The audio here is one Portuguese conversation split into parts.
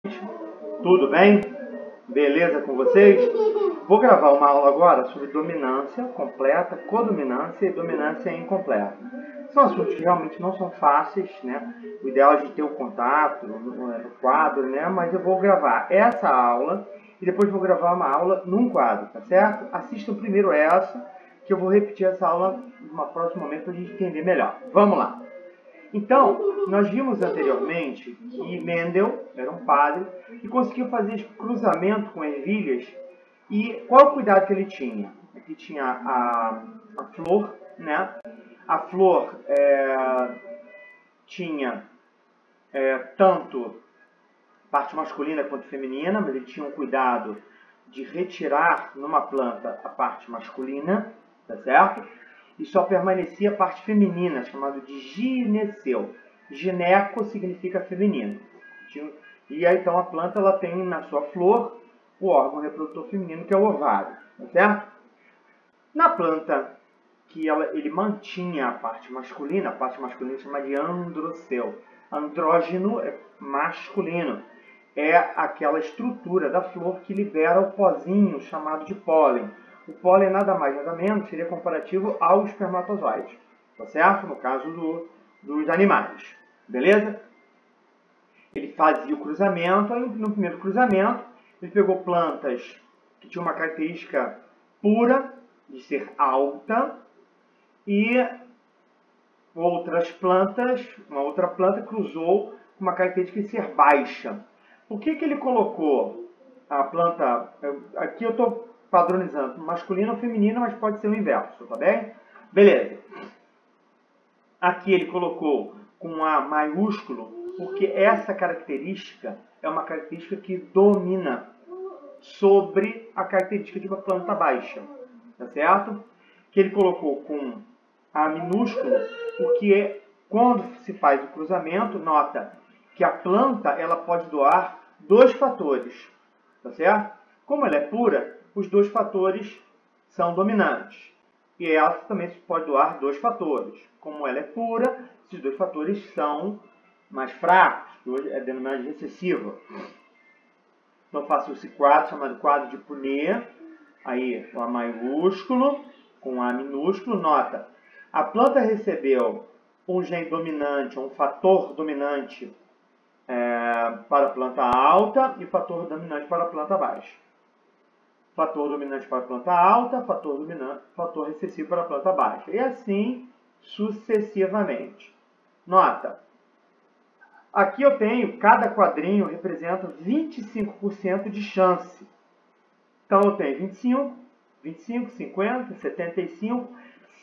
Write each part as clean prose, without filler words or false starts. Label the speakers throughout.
Speaker 1: Tudo bem? Beleza com vocês? Vou gravar uma aula agora sobre dominância completa, codominância e dominância incompleta. São assuntos que realmente não são fáceis, né? O ideal é de ter o contato no quadro, né? Mas eu vou gravar essa aula e depois vou gravar uma aula num quadro, tá certo? Assistam primeiro essa, que eu vou repetir essa aula em um próximo momento para a gente entender melhor. Vamos lá! Então, nós vimos anteriormente que Mendel era um padre que conseguiu fazer esse cruzamento com ervilhas. E qual o cuidado que ele tinha? Aqui tinha a flor, né? A flor tinha tanto parte masculina quanto feminina, mas ele tinha um cuidado de retirar numa planta a parte masculina, tá certo? E só permanecia a parte feminina, chamada de gineceu. Gineco significa feminino. E aí, então, a planta ela tem na sua flor o órgão reprodutor feminino, que é o ovário, tá certo? Na planta que ele mantinha a parte masculina chama de androceu. Andrógeno é masculino. É aquela estrutura da flor que libera o pozinho chamado de pólen. O pólen nada mais nada menos seria comparativo ao espermatozoide, tá certo? No caso dos animais, beleza? Ele fazia o cruzamento, aí no primeiro cruzamento ele pegou plantas que tinham uma característica pura de ser alta e uma outra planta cruzou com uma característica de ser baixa. Por que ele colocou a planta... Aqui eu estou padronizando masculino ou feminino, mas pode ser o inverso, tá bem? Beleza. Aqui ele colocou com A maiúsculo, porque essa característica é uma característica que domina sobre a característica de uma planta baixa, tá certo? Que ele colocou com A minúsculo, porque quando se faz o cruzamento, nota que a planta ela pode doar dois fatores, tá certo? Como ela é pura, os dois fatores são dominantes. E ela também pode doar dois fatores. Como ela é pura, esses dois fatores são mais fracos, que hoje é denominado de recessiva. Então faço esse quadro chamado quadro de Punnett. Aí o A maiúsculo com A minúsculo. Nota, a planta recebeu um gene dominante, um fator dominante para a planta alta e fator dominante para a planta baixa. Fator dominante para a planta alta, fator recessivo para a planta baixa. E assim sucessivamente. Nota, aqui eu tenho, cada quadrinho representa 25% de chance. Então eu tenho 25, 50, 75,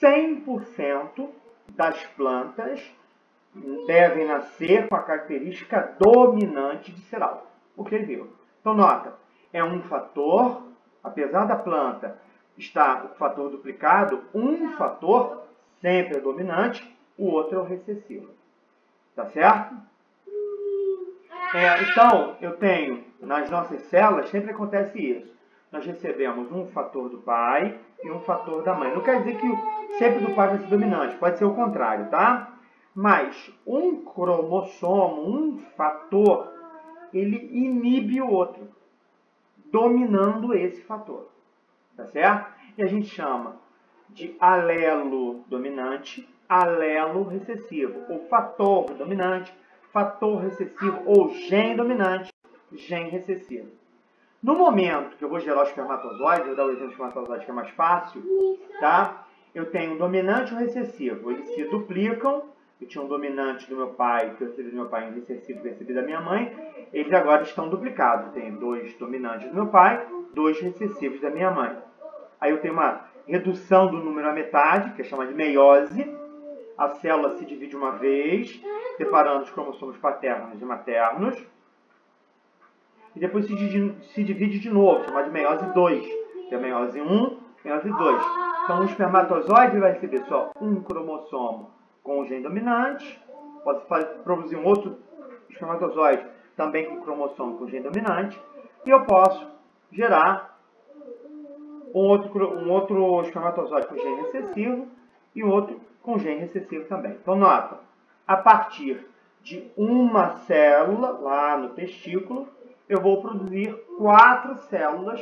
Speaker 1: 100% das plantas devem nascer com a característica dominante de ser alta. O que ele viu? Então nota, é um fator, apesar da planta estar o fator duplicado, um fator sempre é dominante, o outro é o recessivo. Tá certo? Então, eu tenho, nas nossas células, sempre acontece isso. Nós recebemos um fator do pai e um fator da mãe. Não quer dizer que sempre do pai vai ser dominante, pode ser o contrário, tá? Mas um cromossomo, um fator, ele inibe o outro, dominando esse fator, tá certo? E a gente chama de alelo dominante, alelo recessivo, ou fator dominante, fator recessivo, ou gene dominante, gene recessivo. No momento que eu vou gerar o espermatozoide, vou dar o exemplo do espermatozoide que é mais fácil, tá? Eu tenho um dominante e um recessivo, eles se duplicam. Eu tinha um dominante do meu pai, que eu recebi do meu pai, e um recessivo que eu recebi da minha mãe. Eles agora estão duplicados. Eu tenho dois dominantes do meu pai, dois recessivos da minha mãe. Aí eu tenho uma redução do número à metade, que é chamada de meiose. A célula se divide uma vez, separando os cromossomos paternos e maternos. E depois se divide de novo, chamada de meiose 2, que é meiose 1, meiose 2. Então o espermatozoide vai receber só um cromossomo com o gene dominante, pode produzir um outro espermatozoide também com cromossomo com gene dominante, e eu posso gerar um outro espermatozoide com gene recessivo e outro com gene recessivo também. Então nota, a partir de uma célula lá no testículo, eu vou produzir 4 células,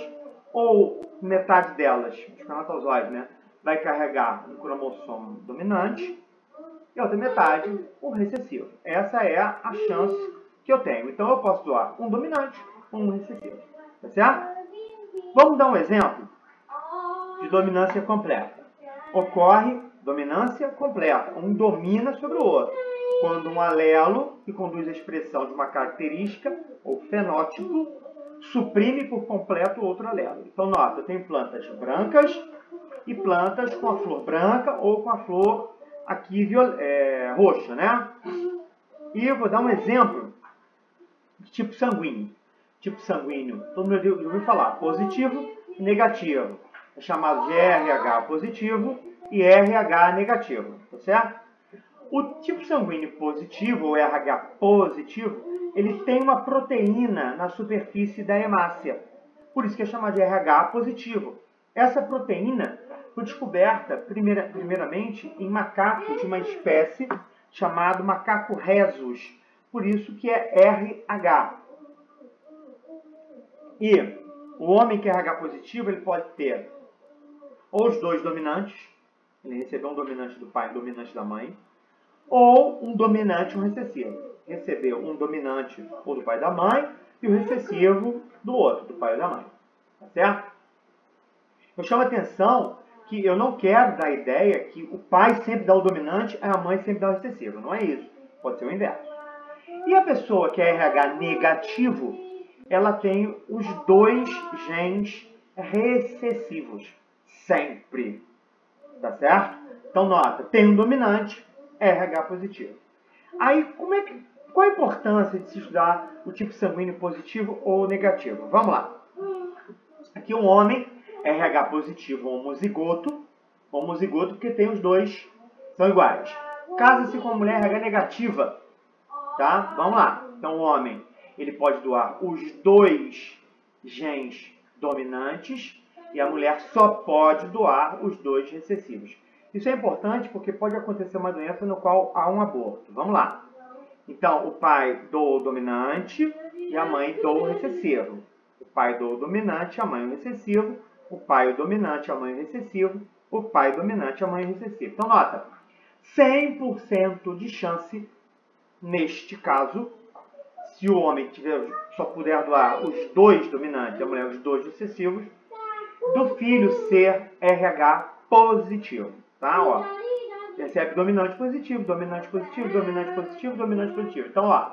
Speaker 1: ou metade delas, o espermatozoide, né, vai carregar um cromossomo dominante e a outra metade o recessivo. Essa é a chance que eu tenho. Então eu posso doar um dominante ou um recessivo. Tá certo? Vamos dar um exemplo de dominância completa. Ocorre dominância completa. Um domina sobre o outro. Quando um alelo, que conduz à expressão de uma característica ou fenótipo, suprime por completo o outro alelo. Então, nota, eu tenho plantas brancas e plantas com a flor branca ou com a flor aqui roxa, né? E eu vou dar um exemplo de tipo sanguíneo. Tipo sanguíneo, todo mundo já ouviu falar, positivo e negativo. É chamado de RH positivo e RH negativo, tá certo? O tipo sanguíneo positivo, ou RH positivo, ele tem uma proteína na superfície da hemácia. Por isso que é chamado de RH positivo. Essa proteína foi descoberta, primeiramente, em macacos de uma espécie chamado macaco rhesus. Por isso que é RH. E o homem que é RH positivo, ele pode ter ou os dois dominantes, ele recebeu um dominante do pai e um dominante da mãe, ou um dominante e um recessivo. Recebeu um dominante ou do pai e da mãe e o recessivo do outro, do pai e da mãe. Tá certo? Eu chamo a atenção que eu não quero dar a ideia que o pai sempre dá o dominante e a mãe sempre dá o recessivo. Não é isso. Pode ser o inverso. E a pessoa que é RH negativo, ela tem os dois genes recessivos. Sempre. Tá certo? Então, nota, tem um dominante, RH positivo. Aí, qual a importância de se estudar o tipo sanguíneo positivo ou negativo? Vamos lá. Aqui um homem, RH positivo homozigoto porque tem os dois, são iguais. Casa-se com uma mulher RH negativa, tá? Vamos lá. Então o homem, ele pode doar os dois genes dominantes e a mulher só pode doar os dois recessivos. Isso é importante porque pode acontecer uma doença no qual há um aborto. Vamos lá. Então, o pai doa o dominante e a mãe doa o recessivo. O pai doa o dominante, a mãe o recessivo. O pai o dominante, a mãe o recessivo. O pai dominante, a mãe o recessivo. Então, nota, 100% de chance, neste caso, se o homem só puder doar os dois dominantes e a mulher os dois recessivos, do filho ser RH positivo. Tá? Ó, recebe dominante positivo, dominante positivo, dominante positivo, dominante positivo. Então, ó,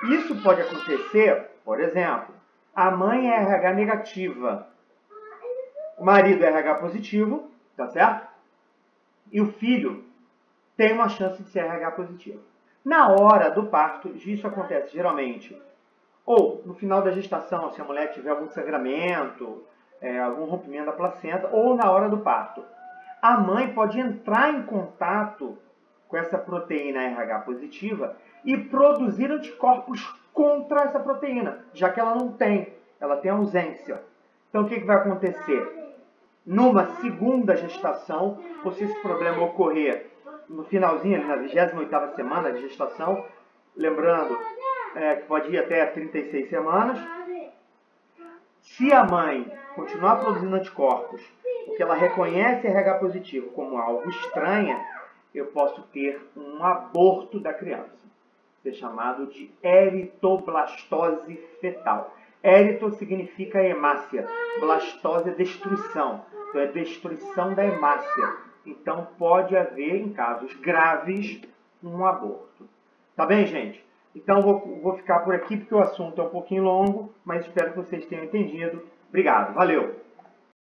Speaker 1: isso pode acontecer, por exemplo, a mãe é RH negativa, o marido é RH positivo, tá certo? E o filho tem uma chance de ser RH positivo. Na hora do parto, isso acontece geralmente ou no final da gestação, se a mulher tiver algum sangramento, algum rompimento da placenta, ou na hora do parto. A mãe pode entrar em contato com essa proteína RH positiva e produzir anticorpos contra essa proteína, já que ela não tem, ela tem ausência. Então o que vai acontecer? Numa segunda gestação, ou se esse problema ocorrer no finalzinho, ali na 28ª semana de gestação, lembrando que pode ir até 36 semanas, se a mãe continuar produzindo anticorpos, porque ela reconhece RH positivo como algo estranho, eu posso ter um aborto da criança, ser chamado de eritoblastose fetal. Érito significa hemácia, blastose é destruição, então é destruição da hemácia. Então pode haver, em casos graves, um aborto. Tá bem, gente? Então vou ficar por aqui porque o assunto é um pouquinho longo, mas espero que vocês tenham entendido. Obrigado, valeu!